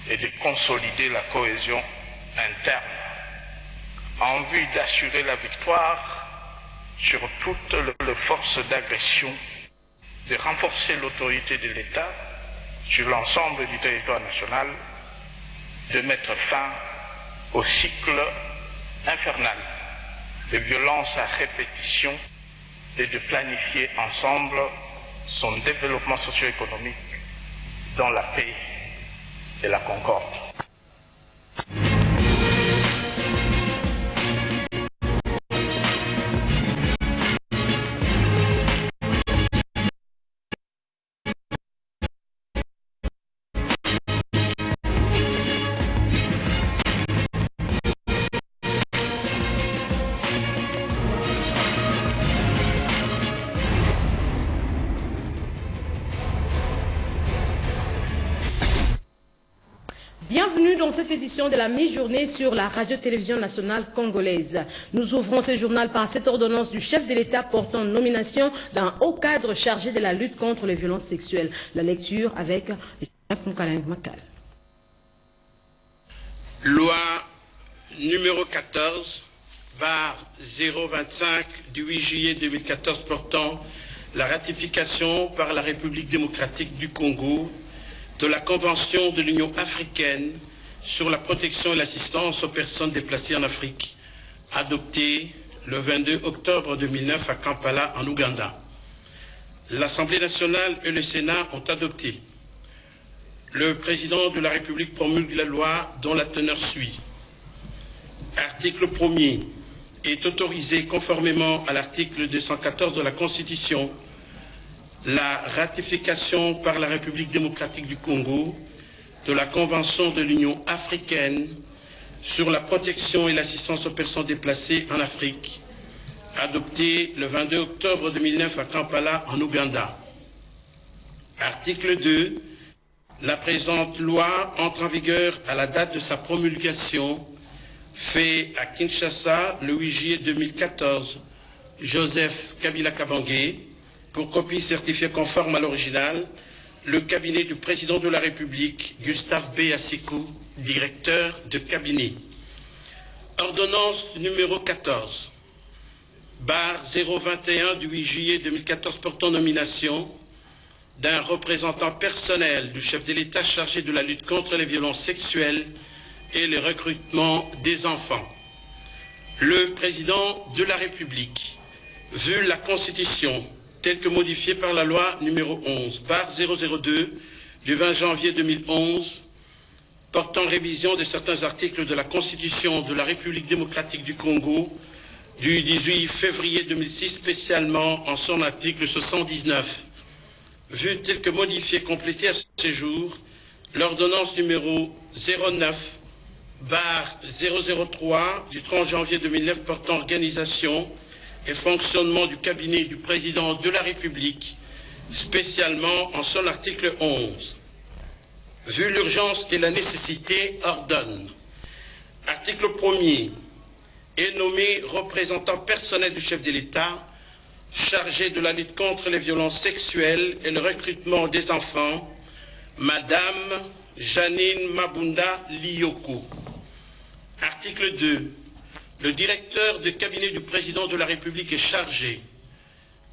et de consolider la cohésion interne en vue d'assurer la victoire sur toutes les forces d'agression, de renforcer l'autorité de l'État sur l'ensemble du territoire national, de mettre fin au cycle infernal de violences à répétition et de planifier ensemble son développement socio-économique dans la paix et la concorde. Bienvenue dans cette édition de la mi-journée sur la radio-télévision nationale congolaise. Nous ouvrons ce journal par cette ordonnance du chef de l'État portant nomination d'un haut cadre chargé de la lutte contre les violences sexuelles. La lecture avec Jacques Makal. Loi numéro 14, VAR 025 du 8 juillet 2014 portant la ratification par la République démocratique du Congo de la Convention de l'Union africaine sur la protection et l'assistance aux personnes déplacées en Afrique, adoptée le 22 octobre 2009 à Kampala, en Ouganda. L'Assemblée nationale et le Sénat ont adopté. Le président de la République promulgue la loi dont la teneur suit. Article 1er. Est autorisé conformément à l'article 214 de la Constitution la ratification par la République démocratique du Congo de la Convention de l'Union africaine sur la protection et l'assistance aux personnes déplacées en Afrique, adoptée le 22 octobre 2009 à Kampala, en Ouganda. Article 2. La présente loi entre en vigueur à la date de sa promulgation, fait à Kinshasa le 8 juillet 2014, Joseph Kabila Kabange. Pour copie certifiée conforme à l'original, le cabinet du président de la République, Gustave B. Asikou, directeur de cabinet. Ordonnance numéro 14, barre 021 du 8 juillet 2014 portant nomination d'un représentant personnel du chef de l'État chargé de la lutte contre les violences sexuelles et le recrutement des enfants. Le président de la République, vu la Constitution telle que modifiée par la loi numéro 11, barre 002 du 20 janvier 2011, portant révision de certains articles de la Constitution de la République démocratique du Congo du 18 février 2006, spécialement en son article 79, vu tel que modifié et complété à ce jour, l'ordonnance numéro 09, barre 003 du 30 janvier 2009 portant organisation et fonctionnement du cabinet du président de la République, spécialement en son article 11. Vu l'urgence et la nécessité, ordonne. Article 1er. Est nommé représentant personnel du chef de l'État, chargé de la lutte contre les violences sexuelles et le recrutement des enfants, Madame Janine Mabunda Liyoko. Article 2. Le directeur de cabinet du président de la République est chargé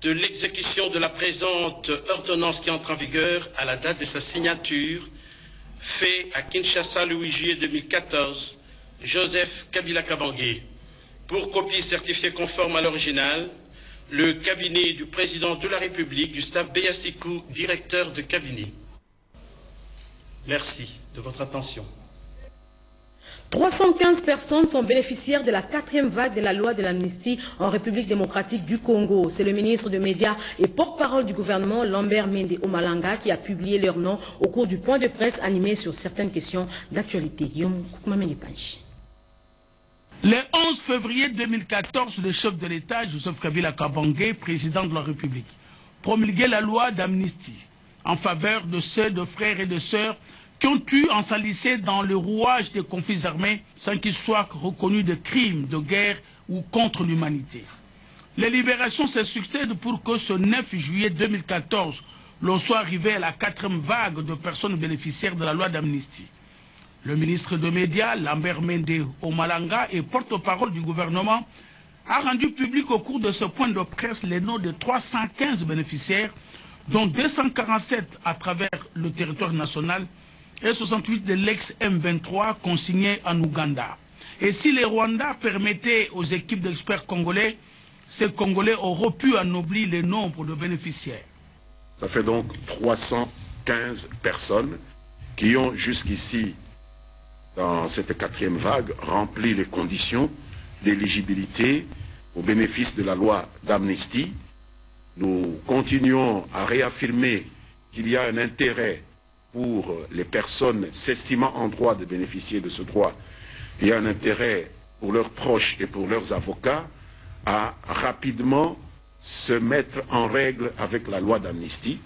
de l'exécution de la présente ordonnance qui entre en vigueur à la date de sa signature, fait à Kinshasa le 8 juillet 2014, Joseph Kabila Kabange. Pour copie certifiée conforme à l'original, le cabinet du président de la République, Gustave B. Asikou, directeur de cabinet. Merci de votre attention. 315 personnes sont bénéficiaires de la 4e vague de la loi de l'amnistie en République démocratique du Congo. C'est le ministre des Médias et porte-parole du gouvernement, Lambert Mende Omalanga, qui a publié leur nom au cours du point de presse animé sur certaines questions d'actualité. Le 11 février 2014, le chef de l'État, Joseph Kabila Kabange, président de la République, promulguait la loi d'amnistie en faveur de ceux de frères et de sœurs qui ont pu en s'enliser dans le rouage des conflits armés sans qu'ils soient reconnus de crimes de guerre ou contre l'humanité. Les libérations se succèdent pour que ce 9 juillet 2014, l'on soit arrivé à la 4e vague de personnes bénéficiaires de la loi d'amnistie. Le ministre des Médias, Lambert Mende Omalanga, et porte-parole du gouvernement, a rendu public au cours de ce point de presse les noms de 315 bénéficiaires, dont 247 à travers le territoire national et 68 de l'ex-M23 consignés en Ouganda. Et si les Rwandais permettaient aux équipes d'experts congolais, ces Congolais auraient pu anoblir le nombre de bénéficiaires. Ça fait donc 315 personnes qui ont jusqu'ici, dans cette 4e vague, rempli les conditions d'éligibilité au bénéfice de la loi d'amnistie. Nous continuons à réaffirmer qu'il y a un intérêt pour les personnes s'estimant en droit de bénéficier de ce droit. Il y a un intérêt pour leurs proches et pour leurs avocats à rapidement se mettre en règle avec la loi d'amnistie,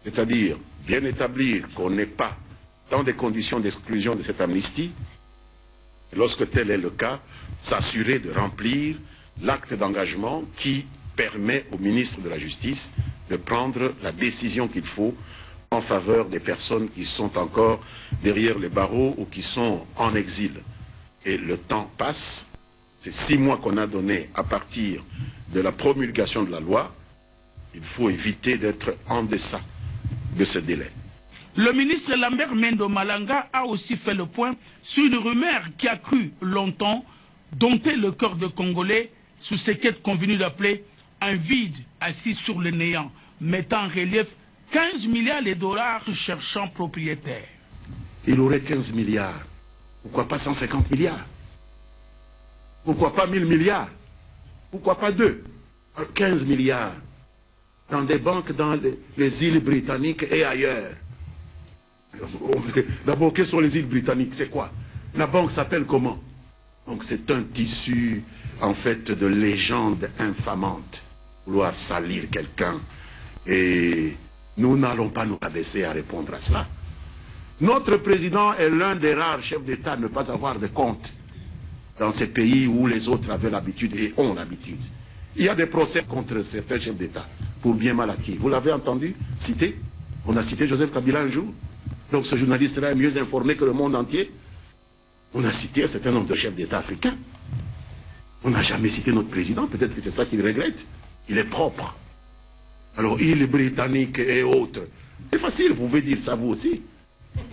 c'est-à-dire bien établir qu'on n'est pas dans des conditions d'exclusion de cette amnistie, lorsque tel est le cas, s'assurer de remplir l'acte d'engagement qui permet au ministre de la Justice de prendre la décision qu'il faut en faveur des personnes qui sont encore derrière les barreaux ou qui sont en exil. Et le temps passe, c'est 6 mois qu'on a donné à partir de la promulgation de la loi. Il faut éviter d'être en deçà de ce délai. Le ministre Lambert Mende Omalanga a aussi fait le point sur une rumeur qui a cru longtemps dompter le cœur des Congolais sous ce qu'est convenu d'appeler un vide assis sur le néant, mettant en relief 15 milliards de dollars cherchant propriétaire. Il aurait 15 milliards. Pourquoi pas 150 milliards? Pourquoi pas 1000 milliards? Pourquoi pas 2? 15 milliards dans des banques dans les îles britanniques et ailleurs. D'abord, quelles sont les îles britanniques? C'est quoi? La banque s'appelle comment? Donc c'est un tissu, en fait, de légende infamante. Vouloir salir quelqu'un. Et nous n'allons pas nous abaisser à répondre à cela. Notre président est l'un des rares chefs d'État à ne pas avoir de compte dans ces pays où les autres avaient l'habitude et ont l'habitude. Il y a des procès contre certains chefs d'État pour bien mal acquis. Vous l'avez entendu citer? On a cité Joseph Kabila un jour. Donc ce journaliste-là est mieux informé que le monde entier. On a cité un certain nombre de chefs d'État africains. On n'a jamais cité notre président. Peut-être que c'est ça qu'il regrette. Il est propre. Alors, îles britanniques et autres. C'est facile, vous pouvez dire ça vous aussi.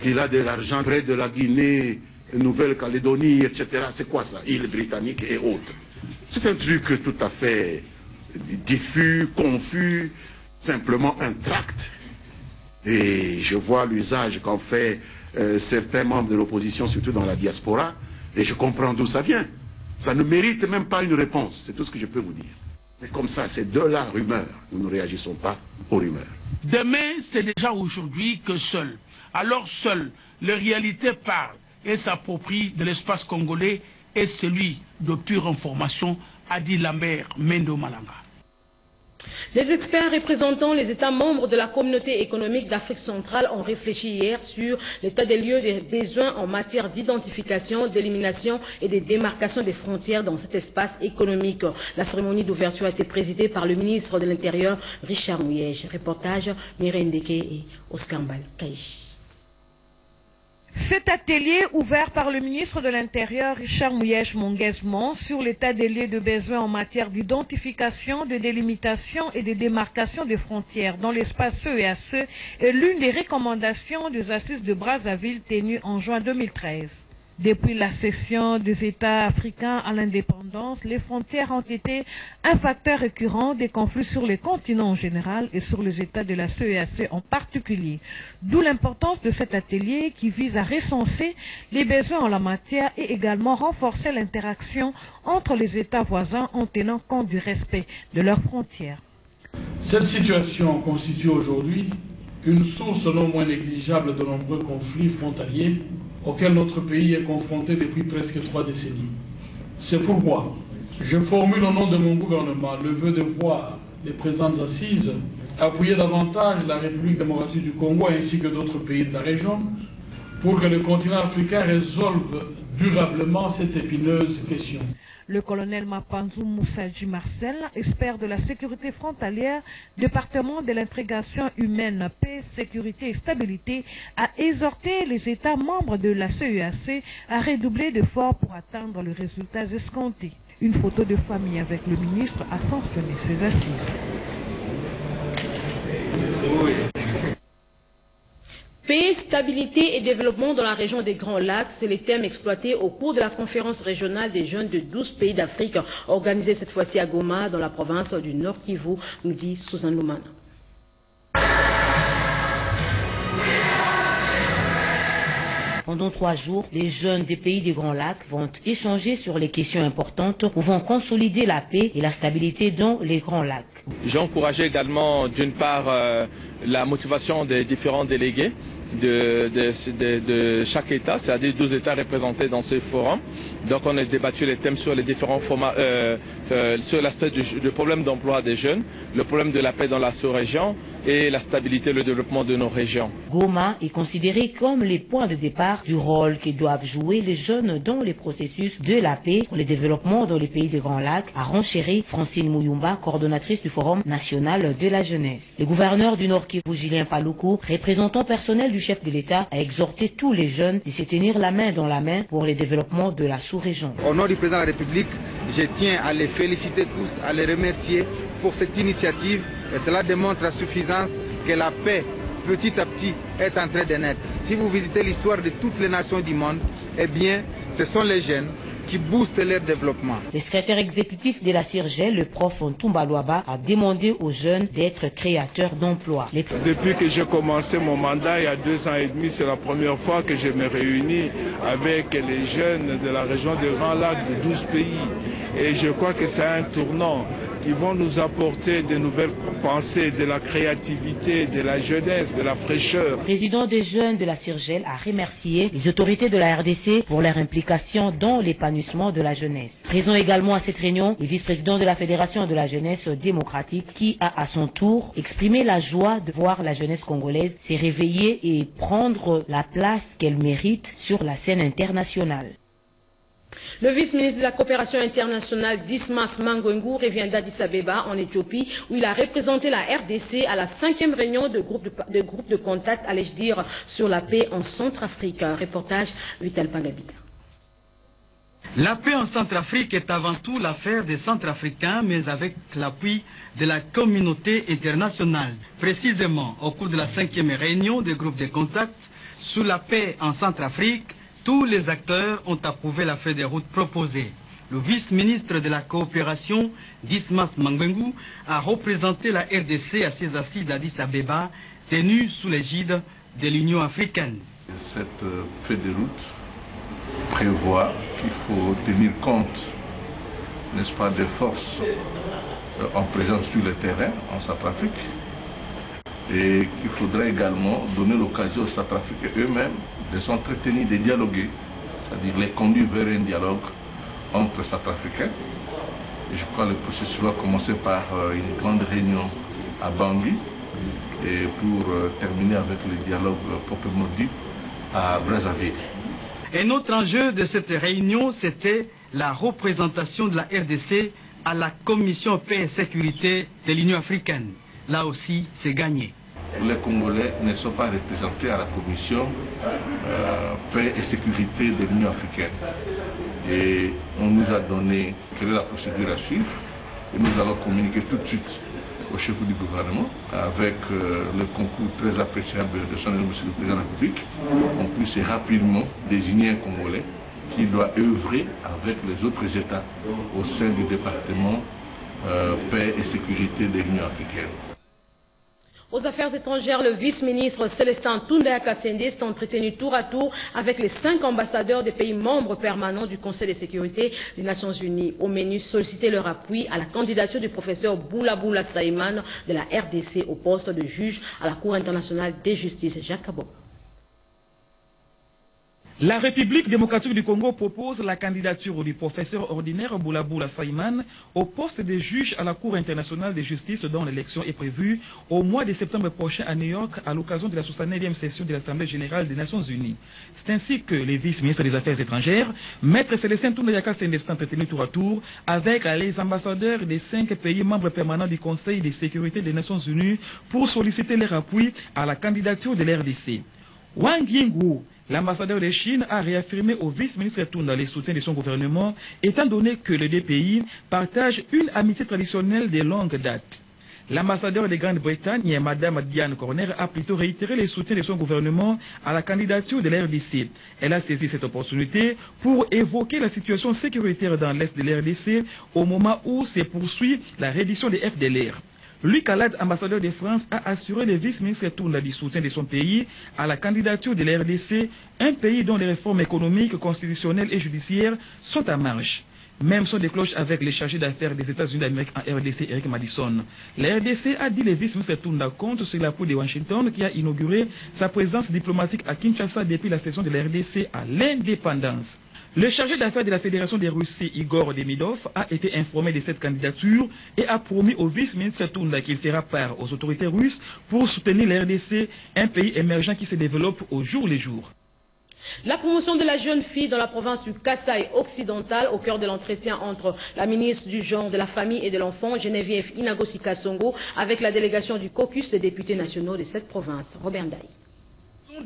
Il a de l'argent près de la Guinée, Nouvelle-Calédonie, etc. C'est quoi ça? Îles britanniques et autres. C'est un truc tout à fait diffus, confus, simplement un tract. Et je vois l'usage qu'en fait certains membres de l'opposition, surtout dans la diaspora, et je comprends d'où ça vient. Ça ne mérite même pas une réponse, c'est tout ce que je peux vous dire. Mais comme ça, c'est de la rumeur. Nous ne réagissons pas aux rumeurs. Demain, c'est déjà aujourd'hui que seul, alors seul, la réalité parle et s'approprie de l'espace congolais et celui de pure information, a dit Lambert Mende Omalanga. Les experts représentant les États membres de la communauté économique d'Afrique centrale ont réfléchi hier sur l'état des lieux des besoins en matière d'identification, d'élimination et de démarcation des frontières dans cet espace économique. La cérémonie d'ouverture a été présidée par le ministre de l'Intérieur, Richard Mouyège. Reportage Mireille Ndeke et Oscar Mbal Kaïchi. Cet atelier, ouvert par le ministre de l'Intérieur, Richard Mouyège Monguesman, sur l'état des lieux de besoins en matière d'identification, de délimitation et de démarcation des frontières dans l'espace CEAC, est l'une des recommandations des assises de Brazzaville tenues en juin 2013. Depuis la cession des États africains à l'indépendance, les frontières ont été un facteur récurrent des conflits sur les continents en général et sur les États de la CEAC en particulier. D'où l'importance de cet atelier qui vise à recenser les besoins en la matière et également renforcer l'interaction entre les États voisins en tenant compte du respect de leurs frontières. Cette situation constitue aujourd'hui une source non moins négligeable de nombreux conflits frontaliers auxquels notre pays est confronté depuis presque 3 décennies. C'est pourquoi je formule au nom de mon gouvernement le vœu de voir les présentes assises appuyer davantage la République démocratique du Congo ainsi que d'autres pays de la région pour que le continent africain résolve durablement cette épineuse question. Le colonel Mapanzou Moussadji Marcel, expert de la sécurité frontalière, département de l'intégration humaine, paix, sécurité et stabilité, a exhorté les États membres de la CEAC à redoubler d'efforts pour atteindre les résultats escomptés. Une photo de famille avec le ministre a sanctionné ces assises. Paix, stabilité et développement dans la région des Grands Lacs, c'est les thèmes exploités au cours de la conférence régionale des jeunes de 12 pays d'Afrique, organisée cette fois-ci à Goma, dans la province du Nord Kivu, nous dit Suzanne Loumana. Pendant 3 jours, les jeunes des pays des Grands Lacs vont échanger sur les questions importantes pouvant consolider la paix et la stabilité dans les Grands Lacs. J'ai encouragé également d'une part la motivation des différents délégués de chaque État, c'est-à-dire 12 États représentés dans ce forum. Donc on a débattu les thèmes sur les différents formats, sur l'aspect du problème d'emploi des jeunes, le problème de la paix dans la sous-région et la stabilité et le développement de nos régions. Goma est considéré comme les points de départ du rôle que doivent jouer les jeunes dans les processus de la paix pour le développement dans les pays des Grands Lacs, a renchéri Francine Mouyumba, coordonnatrice du Forum national de la jeunesse. Le gouverneur du Nord Kivu, Julien Paluku, représentant personnel du chef de l'État, a exhorté tous les jeunes de se tenir la main dans la main pour le développement de la sous-région. Au nom du président de la République, je tiens à les féliciter tous, à les remercier pour cette initiative, et cela démontre à suffisance que la paix, petit à petit, est en train de naître. Si vous visitez l'histoire de toutes les nations du monde, eh bien, ce sont les jeunes qui boostent leur développement. Le secrétaire exécutif de la CIRGEL, le prof Ntumba Luaba, a demandé aux jeunes d'être créateurs d'emplois. Depuis que j'ai commencé mon mandat il y a 2 ans et demi, c'est la première fois que je me réunis avec les jeunes de la région des Grands Lacs de 12 pays. Et je crois que c'est un tournant qui vont nous apporter de nouvelles pensées, de la créativité, de la jeunesse, de la fraîcheur. Le président des jeunes de la CIRGEL a remercié les autorités de la RDC pour leur implication dans l'épanouissement de la jeunesse. Présent également à cette réunion, le vice-président de la Fédération de la jeunesse démocratique qui a à son tour exprimé la joie de voir la jeunesse congolaise se réveiller et prendre la place qu'elle mérite sur la scène internationale. Le vice-ministre de la coopération internationale Dismas Mangwengu revient d'Addis Abeba en Éthiopie où il a représenté la RDC à la 5e réunion de groupe de contact, allais-je dire, sur la paix en Centrafrique. Reportage Vital Pangabita. La paix en Centrafrique est avant tout l'affaire des Centrafricains, mais avec l'appui de la communauté internationale. Précisément, au cours de la 5e réunion des groupes de contact sur la paix en Centrafrique, tous les acteurs ont approuvé la feuille de route proposée. Le vice-ministre de la coopération, Dismas Mangwengu, a représenté la RDC à ses assises d'Addis Abeba, tenues sous l'égide de l'Union africaine. Cette feuille de route prévoit qu'il faut tenir compte, n'est-ce pas, des forces en présence sur le terrain en Centrafrique, et qu'il faudrait également donner l'occasion aux Centrafricains eux-mêmes de s'entretenir, de dialoguer, c'est-à-dire les conduire vers un dialogue entre Centrafricains. Et je crois que le processus va commencer par une grande réunion à Bangui et pour terminer avec le dialogue proprement dit à Brazzaville. Un autre enjeu de cette réunion, c'était la représentation de la RDC à la Commission paix et sécurité de l'Union africaine. Là aussi, c'est gagné. Les Congolais ne sont pas représentés à la Commission paix et sécurité de l'Union africaine. Et on nous a donné quelle est la procédure à suivre et nous allons communiquer tout de suite au chef du gouvernement avec le concours très appréciable de son Monsieur le Président de la République. On puisse rapidement désigner un Congolais qui doit œuvrer avec les autres États au sein du département paix et sécurité de l'Union africaine. Aux affaires étrangères, le vice-ministre Célestin Tunda Kassende s'est entretenu tour à tour avec les 5 ambassadeurs des pays membres permanents du Conseil de sécurité des Nations Unies. Au menu, solliciter leur appui à la candidature du professeur Boula Saïman de la RDC au poste de juge à la Cour internationale de justice, Jacques Kabou. La République démocratique du Congo propose la candidature du professeur ordinaire Boulaboula Saïman au poste de juge à la Cour internationale de justice dont l'élection est prévue au mois de septembre prochain à New York à l'occasion de la 69e session de l'Assemblée générale des Nations unies. C'est ainsi que le vice-ministre des Affaires étrangères, Maître Célestin Toundayaka, s'est entretenu tour à tour avec les ambassadeurs des 5 pays membres permanents du Conseil de sécurité des Nations unies pour solliciter leur appui à la candidature de l'RDC. Wang Yingwu, l'ambassadeur de Chine, a réaffirmé au vice-ministre Tounda le soutien de son gouvernement, étant donné que les deux pays partagent une amitié traditionnelle de longue date. L'ambassadeur de Grande-Bretagne, Mme Diane Corner, a plutôt réitéré le soutien de son gouvernement à la candidature de l'RDC. Elle a saisi cette opportunité pour évoquer la situation sécuritaire dans l'est de l'RDC au moment où se poursuit la reddition des FDLR. Luc Alad, ambassadeur de France, a assuré le vice-ministre Tounda du soutien de son pays à la candidature de la RDC, un pays dont les réformes économiques, constitutionnelles et judiciaires sont en marche. Même son des cloches avec les chargés d'affaires des États-Unis d'Amérique en RDC, Eric Madison. La RDC a dit le vice-ministre Tounda compte sur l'appui de Washington qui a inauguré sa présence diplomatique à Kinshasa depuis la cession de la RDC à l'indépendance. Le chargé d'affaires de la Fédération de Russie, Igor Demidov, a été informé de cette candidature et a promis au vice-ministre Tounda qu'il fera part aux autorités russes pour soutenir la RDC, un pays émergent qui se développe au jour le jour. La promotion de la jeune fille dans la province du Kasaï occidental, au cœur de l'entretien entre la ministre du Genre, de la Famille et de l'Enfant, Geneviève Inagosi Kasongo, avec la délégation du caucus des députés nationaux de cette province. Robert Ndaï.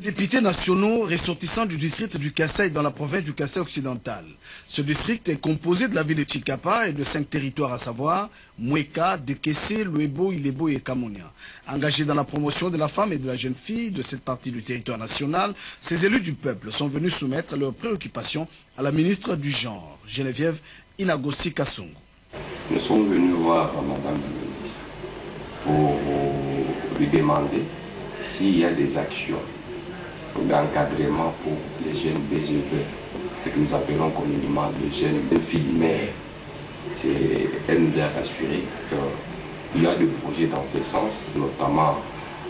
Députés nationaux ressortissants du district du Kasaï dans la province du Kasaï occidental. Ce district est composé de la ville de Chikapa et de 5 territoires à savoir Mweka, Dekese, Luebo, Ilebo et Kamonia. Engagés dans la promotion de la femme et de la jeune fille de cette partie du territoire national, ces élus du peuple sont venus soumettre leurs préoccupations à la ministre du Genre, Geneviève Inagosi Kasongo. Nous sommes venus voir Madame la ministre pour lui demander s'il y a des actions d'encadrement pour les jeunes BGV, ce que nous appelons communément les jeunes filles mères. Elle nous a rassuré qu'il y a des projets dans ce sens, notamment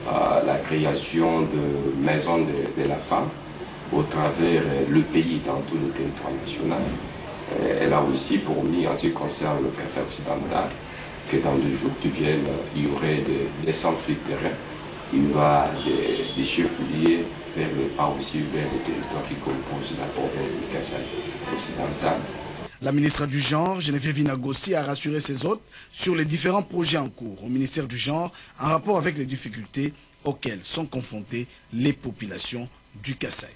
la création de maisons de la femme au travers le pays dans tout le territoire national. Elle a aussi promis, en ce qui concerne le Kasaï occidental, que dans 2 jours qui viennent, il y aurait des centres de terrain. Il y aura des chefs-lieux vers le pas aussi vers les territoires qui composent la province du Kasaï occidental. La ministre du Genre, Geneviève Inagosi, a rassuré ses hôtes sur les différents projets en cours au ministère du Genre en rapport avec les difficultés auxquelles sont confrontées les populations du Kasaï.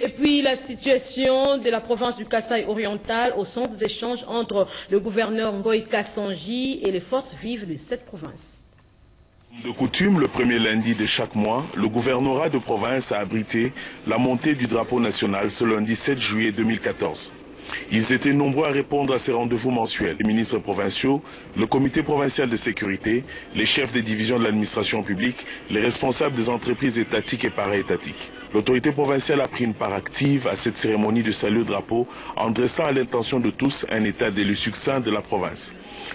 Et puis la situation de la province du Kasaï oriental au centre d'échange entre le gouverneur Ngoï Kassanji et les forces vives de cette province. De coutume, le premier lundi de chaque mois, le gouvernorat de province a abrité la montée du drapeau national ce lundi 7 juillet 2014. Ils étaient nombreux à répondre à ces rendez-vous mensuels. Les ministres provinciaux, le comité provincial de sécurité, les chefs des divisions de l'administration publique, les responsables des entreprises étatiques et para-étatiques. L'autorité provinciale a pris une part active à cette cérémonie de salut au drapeau en dressant à l'intention de tous un état des lieux succinct de la province.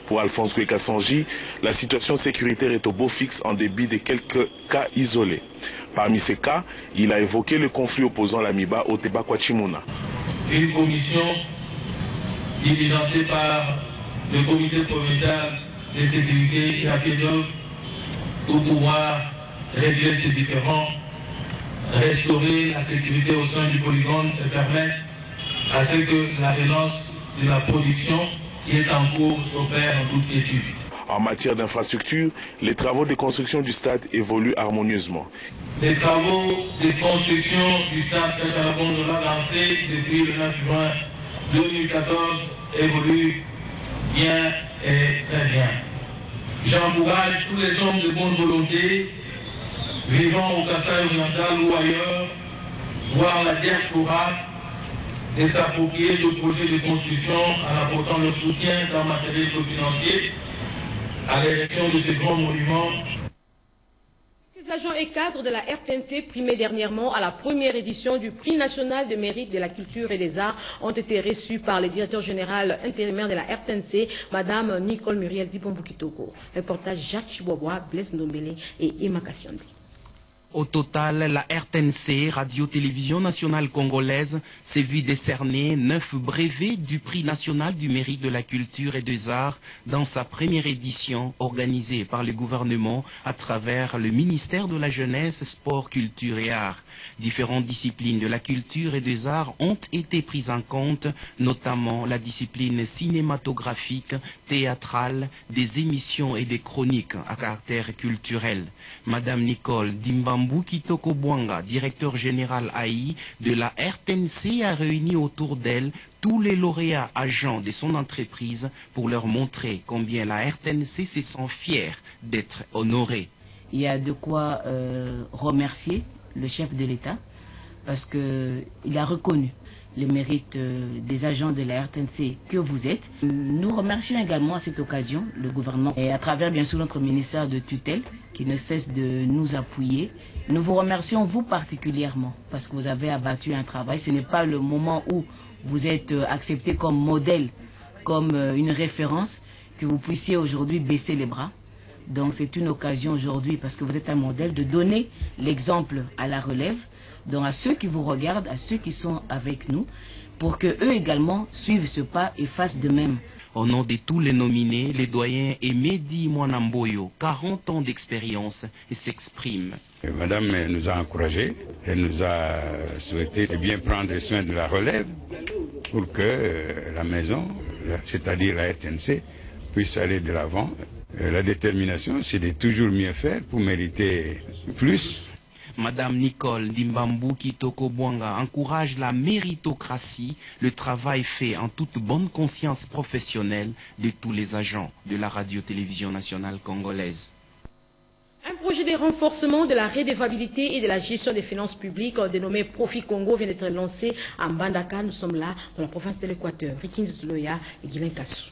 Pour Alphonse Kassanji, la situation sécuritaire est au beau fixe en dépit de quelques cas isolés. Parmi ces cas, il a évoqué le conflit opposant l'Amiba au Teba-Kwachimuna. Une commission diligentée par le comité provincial de sécurité et à Kédov pour pouvoir régler ces différends, restaurer la sécurité au sein du polygone et permettre à ce que la relance de la production qui est en cours s'opère en toute quiétude. En matière d'infrastructure, les travaux de construction du stade évoluent harmonieusement. Les travaux de construction du stade Kakalabon de lancé depuis le 9 juin 2014 évoluent bien et très bien. J'encourage tous les hommes de bonne volonté vivant au Kasaï oriental ou ailleurs, voire la diaspora, de s'approprier le projet de construction en apportant leur soutien dans matériel financier à l'érection de ces grands monuments. Les agents et cadres de la RTNC primés dernièrement à la première édition du prix national de mérite de la culture et des arts ont été reçus par le directeur général intérimaire de la RTNC, Madame Nicole Muriel Dibomboukitoko. Reportage Jacques Chibobois, Blaise Ndombele et Emma Kassiondi. Au total, la RTNC, Radio-Télévision Nationale Congolaise, s'est vue décerner 9 brevets du Prix National du Mérite de la Culture et des Arts dans sa première édition organisée par le gouvernement à travers le ministère de la Jeunesse, Sport, Culture et Arts. Différentes disciplines de la culture et des arts ont été prises en compte, notamment la discipline cinématographique, théâtrale, des émissions et des chroniques à caractère culturel. Madame Nicole Dimbambu Kitoko Bwanga, directeur général AI de la RTNC, a réuni autour d'elle tous les lauréats agents de son entreprise pour leur montrer combien la RTNC se sent fière d'être honorée. Il y a de quoi remercier le chef de l'État parce qu'il a reconnu les mérites des agents de la RTNC que vous êtes. Nous remercions également à cette occasion le gouvernement et à travers bien sûr notre ministère de tutelle qui ne cesse de nous appuyer. Nous vous remercions vous particulièrement parce que vous avez abattu un travail. Ce n'est pas le moment où vous êtes accepté comme modèle, comme une référence, que vous puissiez aujourd'hui baisser les bras. Donc c'est une occasion aujourd'hui, parce que vous êtes un modèle, de donner l'exemple à la relève, donc à ceux qui vous regardent, à ceux qui sont avec nous, pour qu'eux également suivent ce pas et fassent de même. Au nom de tous les nominés, les doyens Emedi Mwanamboyo, 40 ans d'expérience, s'expriment. Madame nous a encouragés, elle nous a souhaité de bien prendre soin de la relève pour que la maison, c'est-à-dire la RTNC, puisse aller de l'avant. La détermination, c'est de toujours mieux faire pour mériter plus. Madame Nicole Dimbambu Kitoko Bwanga encourage la méritocratie, le travail fait en toute bonne conscience professionnelle de tous les agents de la Radio-Télévision Nationale Congolaise. Un projet de renforcement de la redevabilité et de la gestion des finances publiques dénommé Profit Congo vient d'être lancé à Mbandaka. Nous sommes là dans la province de l'Équateur. Rikins Loya et Guilain Kassou.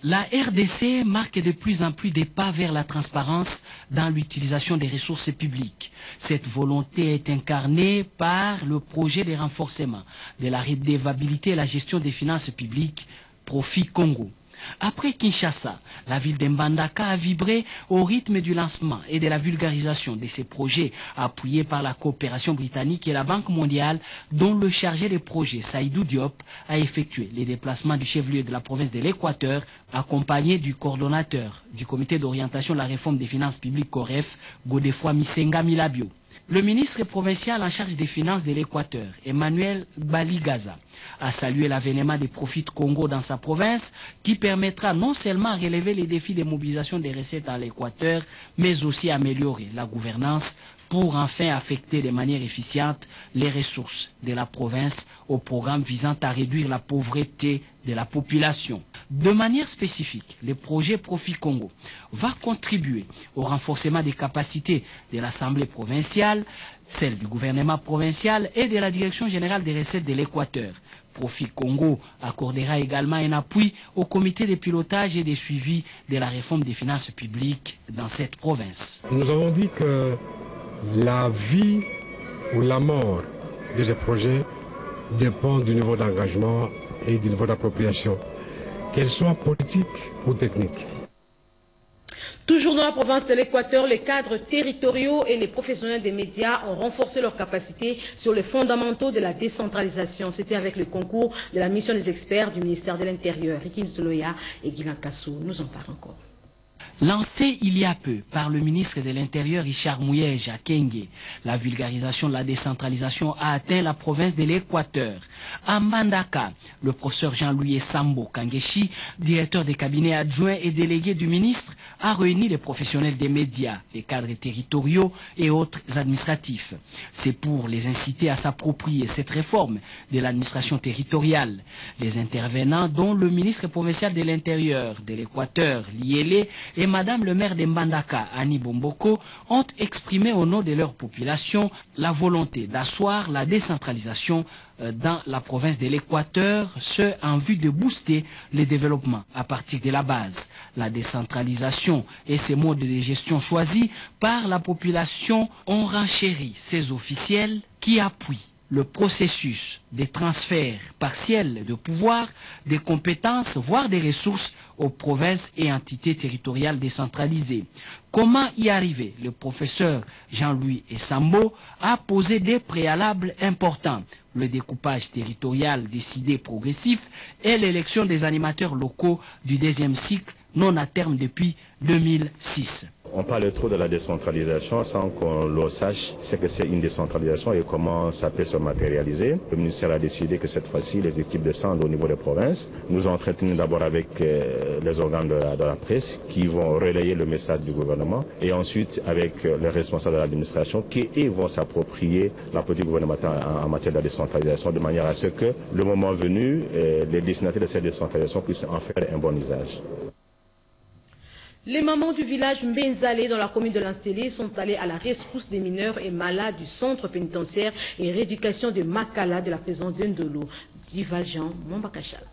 La RDC marque de plus en plus des pas vers la transparence dans l'utilisation des ressources publiques. Cette volonté est incarnée par le projet de renforcement de la redevabilité et la gestion des finances publiques Profit Congo. Après Kinshasa, la ville de Mbandaka a vibré au rythme du lancement et de la vulgarisation de ces projets appuyés par la coopération britannique et la Banque mondiale, dont le chargé de projet Saïdou Diop a effectué les déplacements du chef-lieu de la province de l'Équateur, accompagné du coordonnateur du comité d'orientation de la réforme des finances publiques COREF, Godefroy Misenga Milabio. Le ministre provincial en charge des finances de l'Équateur, Emmanuel Baligaza, a salué l'avènement des Profit Congo dans sa province, qui permettra non seulement de relever les défis de mobilisation des recettes à l'Équateur, mais aussi améliorer la gouvernance pour enfin affecter de manière efficiente les ressources de la province au programme visant à réduire la pauvreté de la population. De manière spécifique, le projet Profit Congo va contribuer au renforcement des capacités de l'Assemblée provinciale, celle du gouvernement provincial et de la Direction générale des recettes de l'Équateur. Profit Congo accordera également un appui au comité de pilotage et de suivi de la réforme des finances publiques dans cette province. Nous avons dit que la vie ou la mort de ces projets dépend du niveau d'engagement et du niveau d'appropriation, qu'elle soit politique ou technique. Toujours dans la province de l'Équateur, les cadres territoriaux et les professionnels des médias ont renforcé leurs capacités sur les fondamentaux de la décentralisation. C'était avec le concours de la mission des experts du ministère de l'Intérieur. Rikin Soloya et Guilain Kassou nous en parlent encore. Lancée il y a peu par le ministre de l'Intérieur Richard Muyej à Kenge, la vulgarisation de la décentralisation a atteint la province de l'Équateur. À Mbandaka, le professeur Jean-Louis Sambo Kangeshi, directeur des cabinets adjoints et délégué du ministre, a réuni les professionnels des médias, les cadres territoriaux et autres administratifs. C'est pour les inciter à s'approprier cette réforme de l'administration territoriale. Les intervenants, dont le ministre provincial de l'Intérieur de l'Équateur, Liélé, et Madame le maire de Mbandaka, Annie Bomboko, ont exprimé au nom de leur population la volonté d'asseoir la décentralisation dans la province de l'Équateur, ce en vue de booster le développement à partir de la base. La décentralisation et ces modes de gestion choisis par la population ont renchéri ces officiels qui appuient le processus des transferts partiels de pouvoir, des compétences, voire des ressources aux provinces et entités territoriales décentralisées. Comment y arriver? Le professeur Jean-Louis Essambo a posé des préalables importants. Le découpage territorial décidé progressif et l'élection des animateurs locaux du deuxième cycle, non à terme depuis 2006. On parle trop de la décentralisation sans qu'on le sache ce que c'est une décentralisation et comment ça peut se matérialiser. Le ministère a décidé que cette fois-ci, les équipes descendent au niveau des provinces. Nous entretenons d'abord avec les organes de la presse qui vont relayer le message du gouvernement et ensuite avec les responsables de l'administration qui, eux, vont s'approprier la politique gouvernementale en matière de la décentralisation de manière à ce que, le moment venu, les destinataires de cette décentralisation puissent en faire un bon usage. Les mamans du village Mbenzale dans la commune de Lancelé sont allées à la rescousse des mineurs et malades du centre pénitentiaire et rééducation de Makala de la prison d'Indolo. Divajan Mombakachal.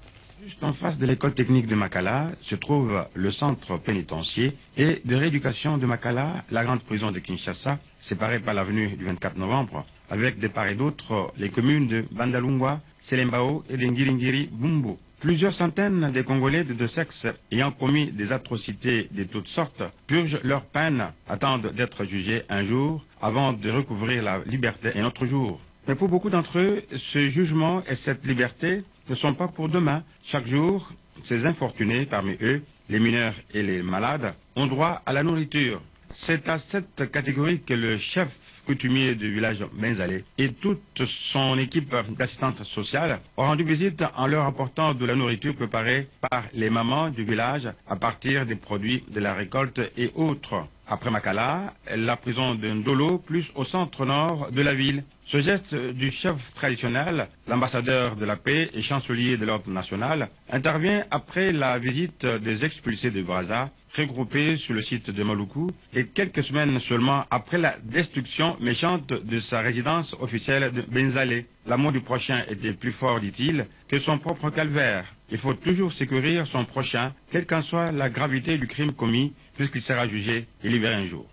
Juste en face de l'école technique de Makala se trouve le centre pénitentiaire et de rééducation de Makala, la grande prison de Kinshasa, séparée par l'avenue du 24 novembre, avec de part et d'autre les communes de Bandalungwa, Selembao et de Ngiringiri Bumbu. Plusieurs centaines de Congolais de deux sexes ayant commis des atrocités de toutes sortes purgent leur peine, attendent d'être jugés un jour avant de recouvrir la liberté un autre jour. Mais pour beaucoup d'entre eux, ce jugement et cette liberté ne sont pas pour demain. Chaque jour, ces infortunés parmi eux, les mineurs et les malades, ont droit à la nourriture. C'est à cette catégorie que le chef coutumier du village Mbenzale et toute son équipe d'assistantes sociales ont rendu visite en leur apportant de la nourriture préparée par les mamans du village à partir des produits de la récolte et autres. Après Makala, la prison de Ndolo, plus au centre nord de la ville. Ce geste du chef traditionnel, l'ambassadeur de la paix et chancelier de l'ordre national, intervient après la visite des expulsés de Brazza, regroupés sur le site de Maluku, et quelques semaines seulement après la destruction méchante de sa résidence officielle de Mbenzale. L'amour du prochain était plus fort, dit-il, que son propre calvaire. Il faut toujours secourir son prochain, quelle qu'en soit la gravité du crime commis, puisqu'il sera jugé et libéré un jour.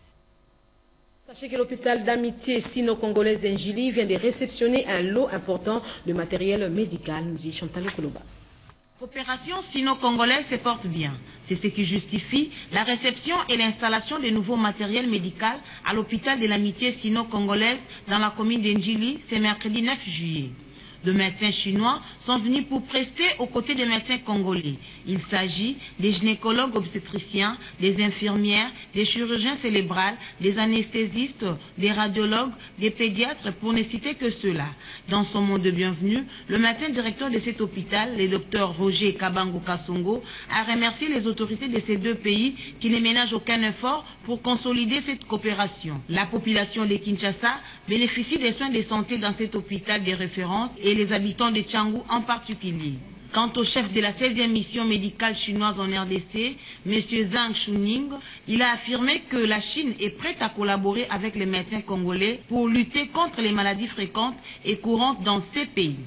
Sachez que l'hôpital d'amitié sino-congolaise d'Engili vient de réceptionner un lot important de matériel médical, nous dit Chantal Koloba. L'opération sino-congolaise se porte bien. C'est ce qui justifie la réception et l'installation de nouveaux matériels médicaux à l'hôpital de l'amitié sino-congolaise dans la commune d'Engili ce mercredi 9 juillet. De médecins chinois sont venus pour prester aux côtés des médecins congolais. Il s'agit des gynécologues obstétriciens, des infirmières, des chirurgiens cérébrales, des anesthésistes, des radiologues, des pédiatres, pour ne citer que ceux-là. Dans son mot de bienvenue, le médecin directeur de cet hôpital, le docteur Roger Kabango Kassongo, a remercié les autorités de ces deux pays qui ne ménagent aucun effort pour consolider cette coopération. La population de Kinshasa bénéficie des soins de santé dans cet hôpital de référence et les habitants de Tchangou en particulier. Quant au chef de la 16e mission médicale chinoise en RDC, M. Zhang Shuning, il a affirmé que la Chine est prête à collaborer avec les médecins congolais pour lutter contre les maladies fréquentes et courantes dans ces pays.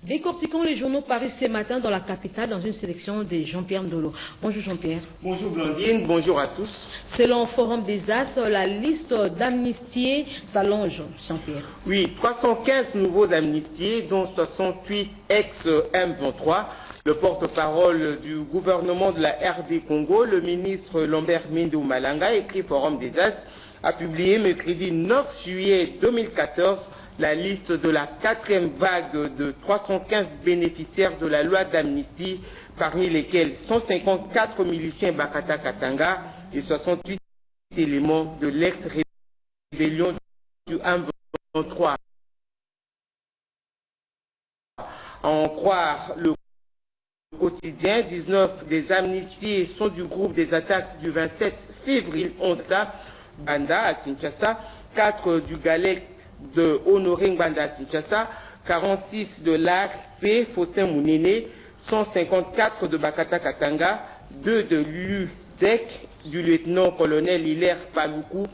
Décortiquons les journaux parus ce matin dans la capitale dans une sélection de Jean-Pierre Ndolo. Bonjour Jean-Pierre. Bonjour Blandine, bonjour à tous. Selon Forum des As, la liste d'amnistiés s'allonge, Jean-Pierre. Oui, 315 nouveaux amnistiés, dont 68 ex-M23. Le porte-parole du gouvernement de la RD Congo, le ministre Lambert Mindou Malanga, écrit Forum des As, a publié mercredi 9 juillet 2014 la liste de la 4e vague de 315 bénéficiaires de la loi d'amnistie, parmi lesquels 154 miliciens Bakata Katanga et 68 éléments de l'ex-rébellion du M23. À en croire le quotidien, 19 des amnistiés sont du groupe des attaques du 27 février 11 Banda à Kinshasa, 4 du GALEC de Honoré Ngbanda Kinshasa, 46 de l'ARP Faustin Mounene, 154 de Bakata Katanga, 2 de l'UDEC du lieutenant-colonel Hilaire Paloukou,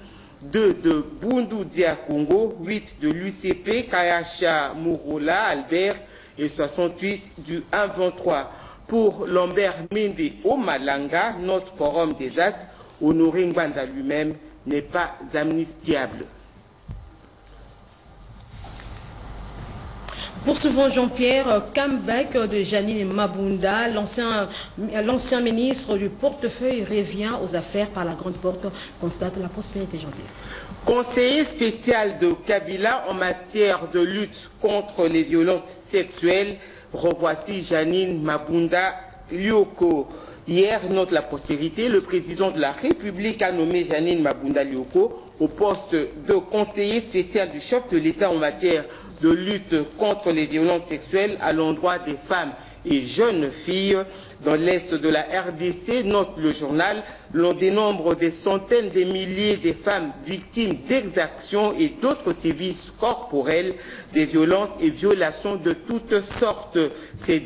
2 de Bundu Dia Congo, 8 de l'UCP Kayacha Mouroula Albert et 68 du 123. Pour Lambert Mende Omalanga, notre forum des As, Honoré Ngbanda lui-même n'est pas amnistiable. Poursuivons Jean-Pierre Kambek de Janine Mabunda, l'ancien ministre du portefeuille revient aux affaires par la grande porte, constate la prospérité Jean-Pierre. Conseiller spécial de Kabila en matière de lutte contre les violences sexuelles, revoici Janine Mabunda Lioko. Hier, note la prospérité, le président de la République a nommé Janine Mabunda Lioko au poste de conseiller spécial du chef de l'État en matière de lutte contre les violences sexuelles à l'endroit des femmes et jeunes filles. Dans l'est de la RDC, note le journal, l'on dénombre des centaines de milliers de femmes victimes d'exactions et d'autres sévices corporels, des violences et violations de toutes sortes. Ces